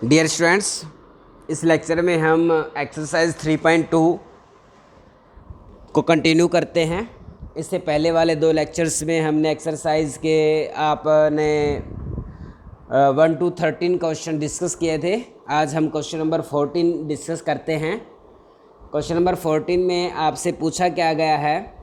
Dear students, इस lecture में हम एक्सरसाइज 3.2 को कंटिन्यू करते हैं। इससे पहले वाले दो लेक्चर्स में हमने एक्सरसाइज के आपने 1 to 13 क्वेश्चन डिस्कस किए थे। आज हम क्वेश्चन नंबर 14 डिस्कस करते हैं। क्वेश्चन नंबर 14 में आपसे पूछा क्या गया है,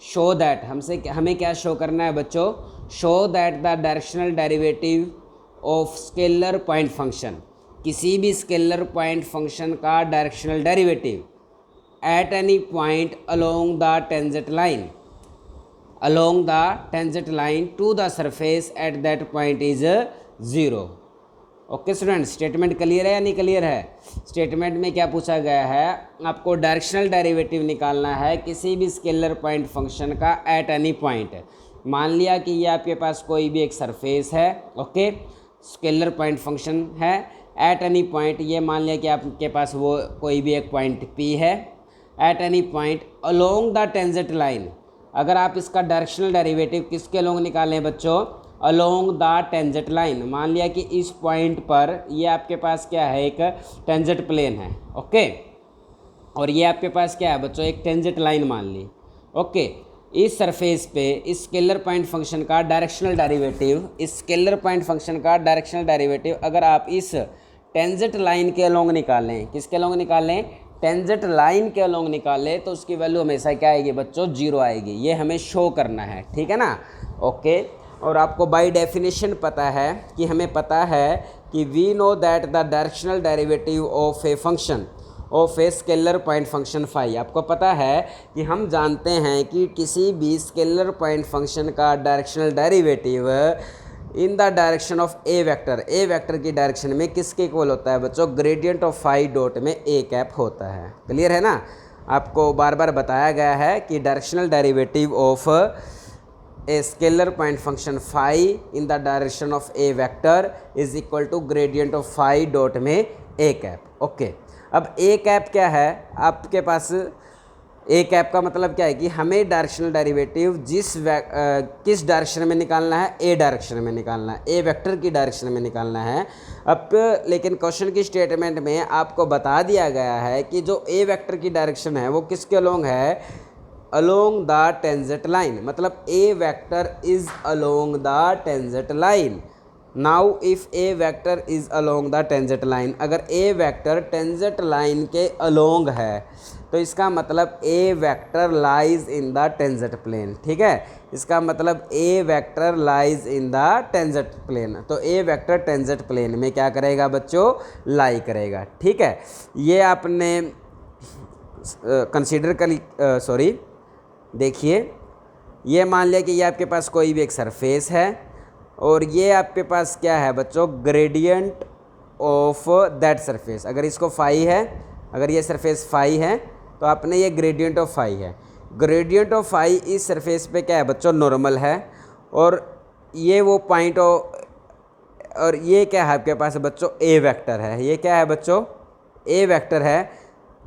शो दैट, हमें क्या शो करना है बच्चों, show that the directional derivative of scalar point function, किसी भी स्केलर पॉइंट फंक्शन का directional derivative at any point along the tangent line to the surface at that point is 0। Okay students, statement clear है या नहीं clear है? Statement में क्या पूछा गया है, आपको डायरेक्शनल डेरिवेटिव निकालना है किसी भी स्केलर पॉइंट फंक्शन का एट एनी पॉइंट। मान लिया कि ये आपके पास कोई भी एक सरफेस है, ओके, स्केलर पॉइंट फंक्शन है एट एनी पॉइंट। ये मान लिया कि आपके पास वो कोई भी एक पॉइंट P है eight any point along the tangent line. अगर आप इसका डायरेक्शनल डेरिवेटिव किसके अलोंग निकालें बच्चों, अलोंग द टेंजेंट लाइन। मान लिया कि इस पॉइंट पर ये आपके पास क्या है, एक टेंजेंट प्लेन है, ओके, और ये आपके पास क्या है बच्चों, एक टेंजेंट लाइन मान ली, ओके। इस सरफेस पे इस स्केलर पॉइंट फंक्शन का डायरेक्शनल डेरिवेटिव अगर आप इस टेंजेंट लाइन के अलोंग निकालें, किसके अलोंग निकालें, टेंजेंट लाइन के अलोंग निकालें, तो उसकी वैल्यू हमेशा क्या आएगी बच्चों, 0 आएगी। ये हमें शो करना है, ठीक है ना, ओके। और आपको बाय डेफिनेशन पता है कि हमें पता है कि we know that the directional derivative of a function of a scalar point function phi. आपको पता है कि हम जानते हैं कि किसी भी स्केलर पॉइंट फंक्शन का directional derivative in the direction of a vector की डायरेक्शन में किसके इक्वल होता है बच्चों, ग्रेडियंट ऑफ फाई डॉट में ए कैप होता है। क्लियर है ना? आपको बार बार बताया गया है कि directional derivative of a scalar point function phi in the direction of a vector is equal to gradient of phi dot में ए कैप, ओके। अब ए कैप क्या है आपके पास, ए कैप का मतलब क्या है कि हमें डायरेक्शनल डेरिवेटिव किस डायरेक्शन में निकालना है, ए डायरेक्शन में निकालना है, ए वेक्टर की डायरेक्शन में निकालना है। अब लेकिन क्वेश्चन की स्टेटमेंट में आपको बता दिया गया है कि जो ए वेक्टर की डायरेक्शन है वो किसके अलोंग है, अलोंग द टेंजेंट लाइन, मतलब a vector is along the tangent line. Now if a vector is along the tangent line, अगर ए वेक्टर टेंजेंट लाइन के अलोंग है तो इसका मतलब a vector lies in the tangent plane, ठीक है। इसका मतलब a vector lies in the tangent plane, तो ए वेक्टर टेंजेंट प्लेन में क्या करेगा बच्चों, लाई करेगा, ठीक है। ये आपने कंसीडर कर देखिए, ये मान लिया कि ये आपके पास कोई भी एक सरफेस है और ये आपके पास क्या है बच्चों, ग्रेडियंट ऑफ दैट सरफेस। अगर इसको फाई है, अगर ये सरफेस फाई है तो आपने ये ग्रेडियंट ऑफ फाई है। ग्रेडियंट ऑफ फाई इस सरफेस पे क्या है बच्चों, नॉर्मल है, और ये वो पॉइंट और ये क्या है आपके पास बच्चों, ए वेक्टर है। ये क्या है बच्चों, ए वेक्टर है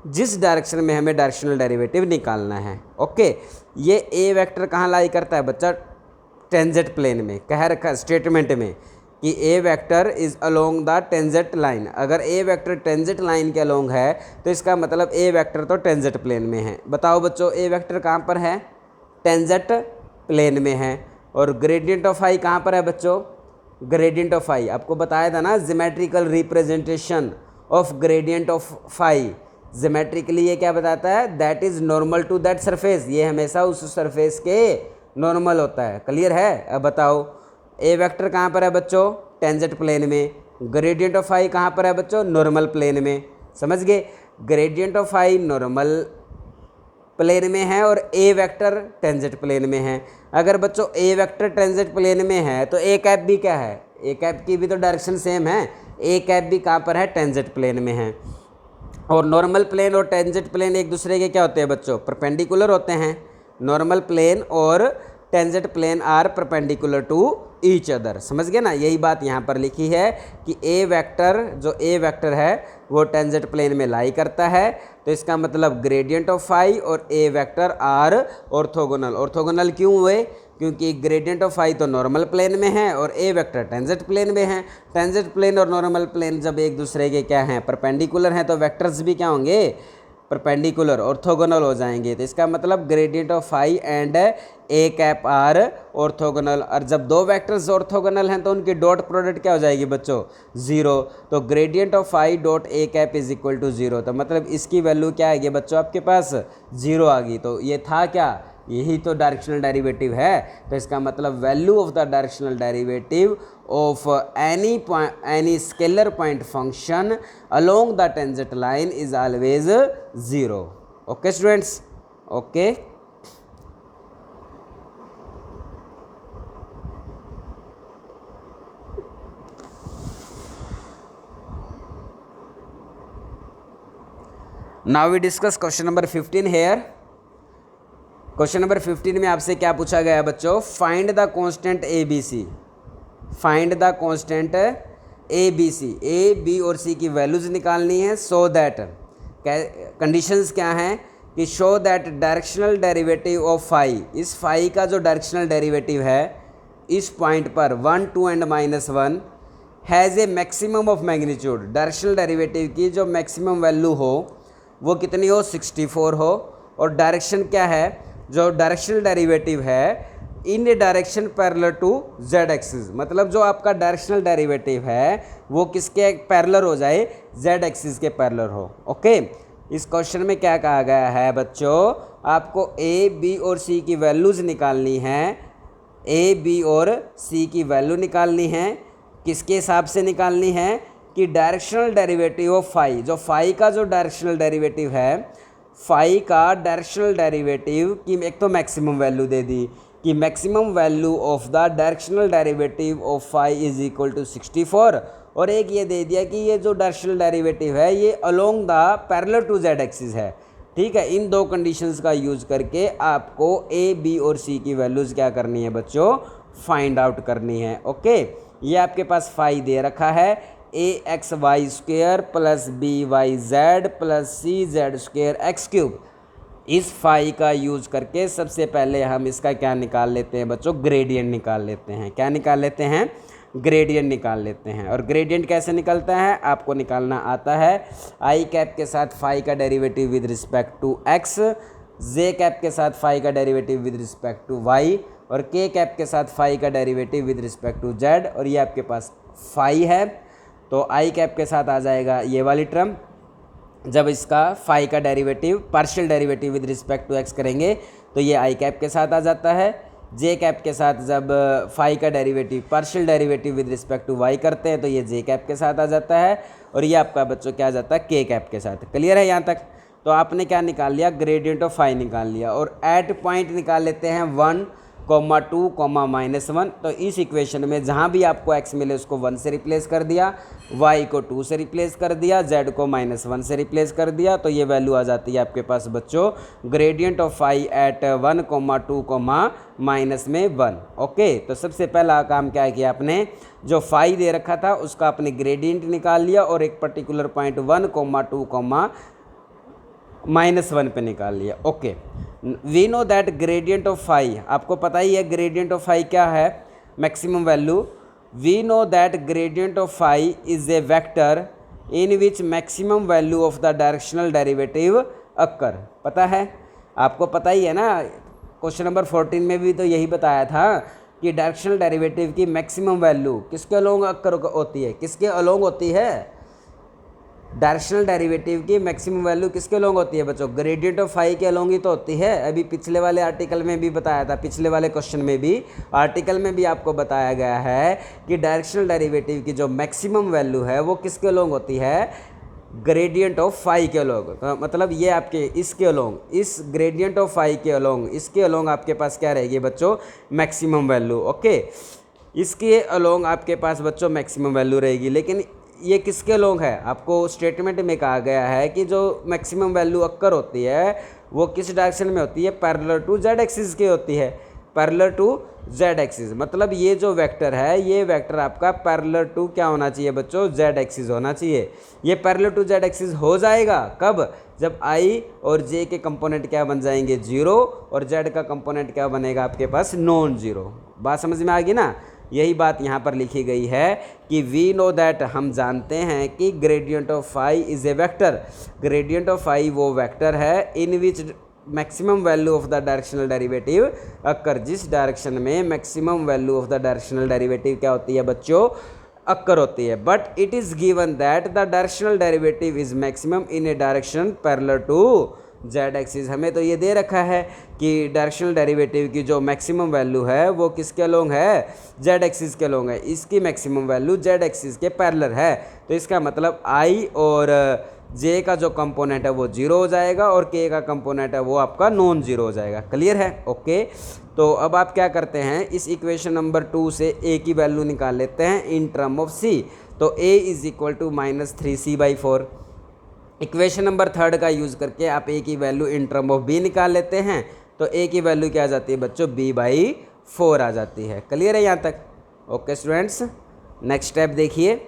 जिस डायरेक्शन में हमें डायरेक्शनल डेरिवेटिव निकालना है, ओके। ये ए वेक्टर कहाँ लाई करता है बच्चा, टेंजेंट प्लेन में। कह रखा स्टेटमेंट में कि a vector is along the tangent line. अगर ए वेक्टर टेंजेंट लाइन के अलोंग है तो इसका मतलब ए वेक्टर तो टेंजेंट प्लेन में है। बताओ बच्चों, ए वेक्टर कहाँ पर है, टेंजेंट प्लेन में है। और ग्रेडियंट ऑफ फाई कहाँ पर है बच्चों, ग्रेडियंट ऑफ फाई आपको बताया था ना, geometrical representation of gradient of phi. Geometrically ये क्या बताता है, that is normal to that surface, ये हमेशा उस सरफेस के नॉर्मल होता है। क्लियर है? अब बताओ, ए वेक्टर कहाँ पर है बच्चों, टेंजेंट प्लेन में। ग्रेडियंट ऑफ फाई कहाँ पर है बच्चों, नॉर्मल प्लेन में। समझ गए? Gradient of phi normal plane में है और ए वेक्टर टेंजेंट प्लेन में है। अगर बच्चों ए वेक्टर टेंजेंट प्लेन में है तो ए कैप भी क्या है, ए कैप की भी तो डायरेक्शन सेम है, ए कैप भी कहाँ पर है, टेंजेंट प्लेन में है। और नॉर्मल प्लेन और टेंजेंट प्लेन एक दूसरे के क्या होते हैं बच्चों, परपेंडिकुलर होते हैं। नॉर्मल प्लेन और tangent plane are perpendicular to each other. समझ गए ना? यही बात यहाँ पर लिखी है कि ए वेक्टर है वो टेंजेंट प्लेन में लाई करता है, तो इसका मतलब ग्रेडियंट ऑफ फाई और ए वेक्टर आर ऑर्थोगोनल। ऑर्थोगोनल क्यों हुए, क्योंकि ग्रेडियंट ऑफ फाई तो नॉर्मल प्लेन में है और ए वेक्टर टेंजेंट प्लेन में है। टेंजेंट प्लेन और नॉर्मल प्लेन जब एक दूसरे के क्या हैं, परपेंडिकुलर हैं, तो वेक्टर्स भी क्या होंगे, परपेंडिकुलर ऑर्थोगोनल हो जाएंगे। तो इसका मतलब gradient of phi and a cap are orthogonal. और जब दो वेक्टर्स ऑर्थोगोनल हैं तो उनकी डॉट प्रोडक्ट क्या हो जाएगी बच्चों, जीरो। तो gradient of phi dot a cap is equal to zero. तो मतलब इसकी वैल्यू क्या आएगी बच्चों, आपके पास जीरो आ गई। तो ये था क्या, यही तो डायरेक्शनल डेरिवेटिव है। तो इसका मतलब value of the directional derivative of any scalar point function along the tangent line is always zero. Okay students, okay. Now we discuss question number 15 here. Question number 15 में आपसे क्या पूछा गया है बच्चों, find the constant A B C. Find the constant A B C, A B और C की values निकालनी है। सो दैट कंडीशंस क्या हैं कि show that directional derivative of phi, इस फाई का जो डायरेक्शनल डेरिवेटिव है इस पॉइंट पर 1, 2 and -1 has a maximum of magnitude. Directional derivative की जो मैक्सिमम वैल्यू हो वो कितनी हो, 64 हो। और डायरेक्शन क्या है, जो डायरेक्शनल डेरिवेटिव है in direction parallel to z axis, मतलब जो आपका डायरेक्शनल डेरिवेटिव है वो किसके पैरेलल हो जाए, जेड एक्सिस के पैरेलल हो। ओके, इस क्वेश्चन में क्या कहा गया है बच्चों, आपको ए बी और सी की वैल्यूज निकालनी है। ए बी और सी की वैल्यू निकालनी है, किसके हिसाब से निकालनी है कि डायरेक्शनल डेरिवेटिव ऑफ फाई, जो फाई का जो डायरेक्शनल डेरिवेटिव है, फाई का डायरेक्शनल डेरिवेटिव की एक तो मैक्सिमम वैल्यू दे दी कि maximum value of the directional derivative of phi is equal to 64, और एक ये दे दिया कि ये जो डायरेक्शनल डेरिवेटिव है ये along the parallel to z axis है। ठीक है, इन दो कंडीशंस का यूज करके आपको ए बी और सी की वैल्यूज़ क्या करनी है बच्चों, फाइंड आउट करनी है। ओके, ये आपके पास फाई दे रखा है, a x y square plus b y z plus c z square x cube. इस फाई का यूज करके सबसे पहले हम इसका क्या निकाल लेते हैं बच्चों, ग्रेडियंट निकाल लेते हैं। क्या निकाल लेते हैं, ग्रेडियंट निकाल लेते हैं। और ग्रेडियंट कैसे निकलता है, आपको निकालना आता है आई कैप के साथ फाई का derivative with respect to x, j cap के साथ फाई का derivative with respect to y, और के कैप के साथ फाई का derivative with respect to z. और ये आपके पास फाई है, तो आई कैप के साथ आ जाएगा ये वाली टर्म। जब इसका फाई का derivative partial derivative with respect to x करेंगे तो ये आई कैप के साथ आ जाता है। जे कैप के साथ जब फाई का derivative partial derivative with respect to y करते हैं तो ये जे कैप के साथ आ जाता है, और ये आपका बच्चों क्या आ जाता है, के कैप के साथ। क्लियर है यहाँ तक? तो आपने क्या निकाल लिया, ग्रेडियंट ऑफ फाई निकाल लिया। और एट पॉइंट निकाल लेते हैं 1, 2, -1। तो इस इक्वेशन में जहाँ भी आपको x मिले उसको 1 से रिप्लेस कर दिया, y को 2 से रिप्लेस कर दिया, z को -1 से रिप्लेस कर दिया। तो ये वैल्यू आ जाती है आपके पास बच्चों gradient of phi at 1, 2, -1। Okay, तो सबसे पहला काम क्या किया आपने, जो फाई दे रखा था उसका आपने ग्रेडियंट निकाल लिया और एक पर्टिकुलर पॉइंट 1, 2, -1 पे निकाल लिया। Okay, we know that gradient of phi, आपको पता ही है ग्रेडियंट ऑफ फाई क्या है, maximum value. We know that gradient of phi is a vector in which maximum value of the directional derivative occur. पता है, आपको पता ही है ना, क्वेश्चन नंबर 14 में भी तो यही बताया था कि डायरेक्शनल डेरिवेटिव की मैक्सिमम वैल्यू किसके अलोंग अक्कर होती है, किसके अलोंग होती है, डायरेक्शनल डेरिवेटिव की मैक्सिमम वैल्यू किसके अलोंग होती है बच्चों, ग्रेडियंट ऑफ फाई के अलोंग ही तो होती है। अभी पिछले वाले आर्टिकल में भी बताया था, पिछले वाले क्वेश्चन में भी, आर्टिकल में भी आपको बताया गया है कि डायरेक्शनल डेरिवेटिव की जो मैक्सिमम वैल्यू है वो किसके अलोंग होती है, ग्रेडियंट ऑफ फाई के अलोंग। तो मतलब ये आपके इसके अलोंग, इस ग्रेडियंट ऑफ फाई के अलोंग, इसके अलोंग आपके पास क्या रहेगी बच्चों, मैक्सिमम वैल्यू। ओके, इसके अलोंग आपके पास बच्चों मैक्सिमम वैल्यू रहेगी। लेकिन ये किसके अलोंग है, आपको स्टेटमेंट में कहा गया है कि जो मैक्सिमम वैल्यू अक्कर होती है वो किस डायरेक्शन में होती है, पैरेलल टू जेड एक्सिस की होती है। पैरेलल टू जेड एक्सिस, मतलब ये जो वेक्टर है ये वेक्टर आपका पैरेलल टू क्या होना चाहिए बच्चों, जेड एक्सिस होना चाहिए। ये पैरेलल टू जेड एक्सिस हो जाएगा कब, जब आई और जे के कंपोनेंट क्या बन जाएंगे, जीरो, और जेड का कंपोनेंट क्या बनेगा आपके पास, नॉन जीरो। बात समझ में आ गई ना। यही बात यहाँ पर लिखी गई है कि वी नो दैट, हम जानते हैं कि gradient of phi is a vector, gradient of phi वो वेक्टर है in which maximum value of the directional derivative occur, जिस डायरेक्शन में maximum value of the directional derivative क्या होती है बच्चों, अक्कर होती है। But it is given that the directional derivative is maximum in a direction parallel to z axis. हमें तो ये दे रखा है कि डायरेक्शनल डेरिवेटिव की जो मैक्सिमम वैल्यू है वो किसके अलोंग है, जेड एक्सिस के अलोंग है। इसकी मैक्सिमम वैल्यू जेड एक्सिस के पैरेलल है, तो इसका मतलब आई और जे का जो कंपोनेंट है वो जीरो हो जाएगा और के का कंपोनेंट है वो आपका नॉन जीरो हो जाएगा। क्लियर है, ओके। तो अब आप क्या करते हैं, इस इक्वेशन नंबर 2 से ए की वैल्यू निकाल लेते हैं इन टर्म ऑफ सी। तो a is equal to -3c/4। Equation number 3 का यूज़ करके आप ए की value in term of b निकाल लेते हैं, तो ए की वैल्यू क्या आ जाती है बच्चों, b/4 आ जाती है। क्लियर है यहाँ तक, ओके स्टूडेंट्स। नेक्स्ट स्टेप देखिए,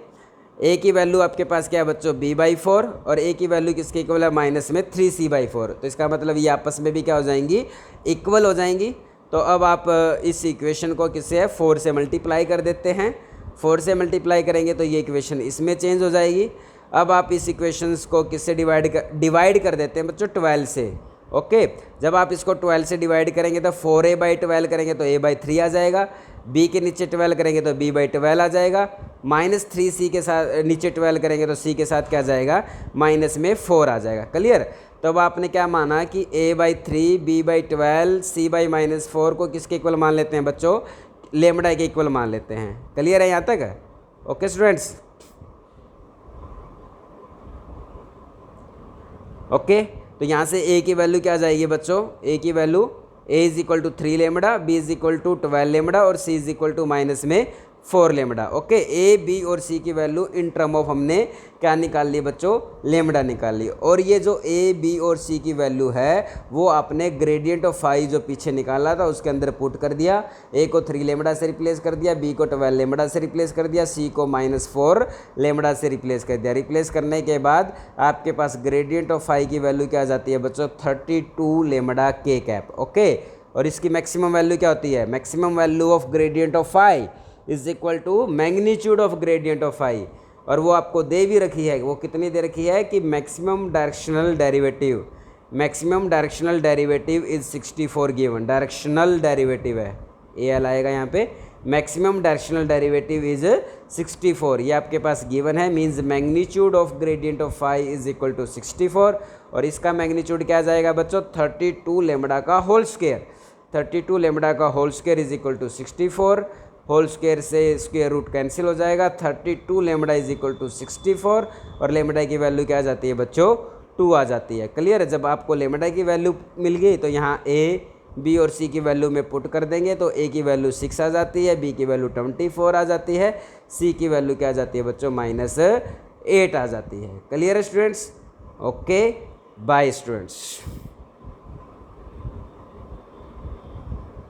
ए की वैल्यू आपके पास क्या है बच्चों, b/4, और ए की वैल्यू किसके इक्वल है, माइनस में 3c/4। तो इसका मतलब ये आपस में भी क्या हो जाएंगी, इक्वल हो जाएंगी। तो अब आप इस इक्वेशन को किससे है, 4 से मल्टीप्लाई कर देते हैं। 4 से मल्टीप्लाई करेंगे तो ये इक्वेशन इसमें चेंज हो जाएगी। अब आप इस इक्वेशंस को किससे डिवाइड कर देते हैं बच्चों, 12 से। ओके, जब आप इसको 12 से डिवाइड करेंगे तो 4a/12 करेंगे तो a/3 आ जाएगा, b के नीचे 12 करेंगे तो b/12 आ जाएगा, -3c के साथ नीचे 12 करेंगे तो c के साथ क्या आ जाएगा, माइनस में 4 आ जाएगा। क्लियर। तो अब आपने क्या माना कि a/3, b/12, c/-4 को किसके इक्वल मान लेते हैं बच्चों, लेमडा के इक्वल मान लेते हैं। क्लियर है यहाँ तक, ओके स्टूडेंट्स, ओके। तो यहाँ से a की वैल्यू क्या आ जाएगी बच्चों, a की value a is equal to 3 lambda, b is equal to 12 lambda और c is equal to minus में 4 लेमडा। ओके, a, b और c की वैल्यू इन टर्म ऑफ हमने क्या निकाल ली बच्चों, लेमडा निकाल ली। और ये जो a, b और c की वैल्यू है वो आपने ग्रेडियंट ऑफ फाई जो पीछे निकाला था उसके अंदर पुट कर दिया। a को 3 लेमडा से रिप्लेस कर दिया, b को 12 लेमडा से रिप्लेस कर दिया, c को -4 लेमडा से रिप्लेस कर दिया। रिप्लेस करने के बाद आपके पास ग्रेडियंट ऑफ फाई की वैल्यू क्या आ जाती है बच्चों, 32 लेमडा k कैप। ओके, और इसकी मैक्सिमम वैल्यू क्या होती है, maximum value of gradient of phi is equal to magnitude of gradient of phi. और वो आपको दे भी रखी है, वो कितनी दे रखी है कि maximum directional derivative, maximum directional derivative is 64 given. Directional derivative है, ए एल आएगा यहाँ पे, मैक्सिमम डायरेक्शनल डेरिवेटिव इज 64, ये आपके पास गिवन है। Means magnitude of gradient of phi is equal to 64, और इसका मैग्नीट्यूड क्या जाएगा बच्चों, 32 लेमडा का होल स्क्वायर। 32 लेमडा का whole square is equal to 64, whole square से स्क्वायर रूट कैंसिल हो जाएगा। 32 लेमडा इज इक्वल टू 64, और लेमडा की वैल्यू क्या आ जाती है बच्चों, 2 आ जाती है। क्लियर है। जब आपको लेमडा की वैल्यू मिल गई तो यहाँ a, b और c की वैल्यू में पुट कर देंगे तो a की वैल्यू 6 आ जाती है, b की वैल्यू 24 आ जाती है, c की वैल्यू क्या आ जाती है बच्चों, -8 आ जाती है। क्लियर है स्टूडेंट्स, ओके, बाय स्टूडेंट्स।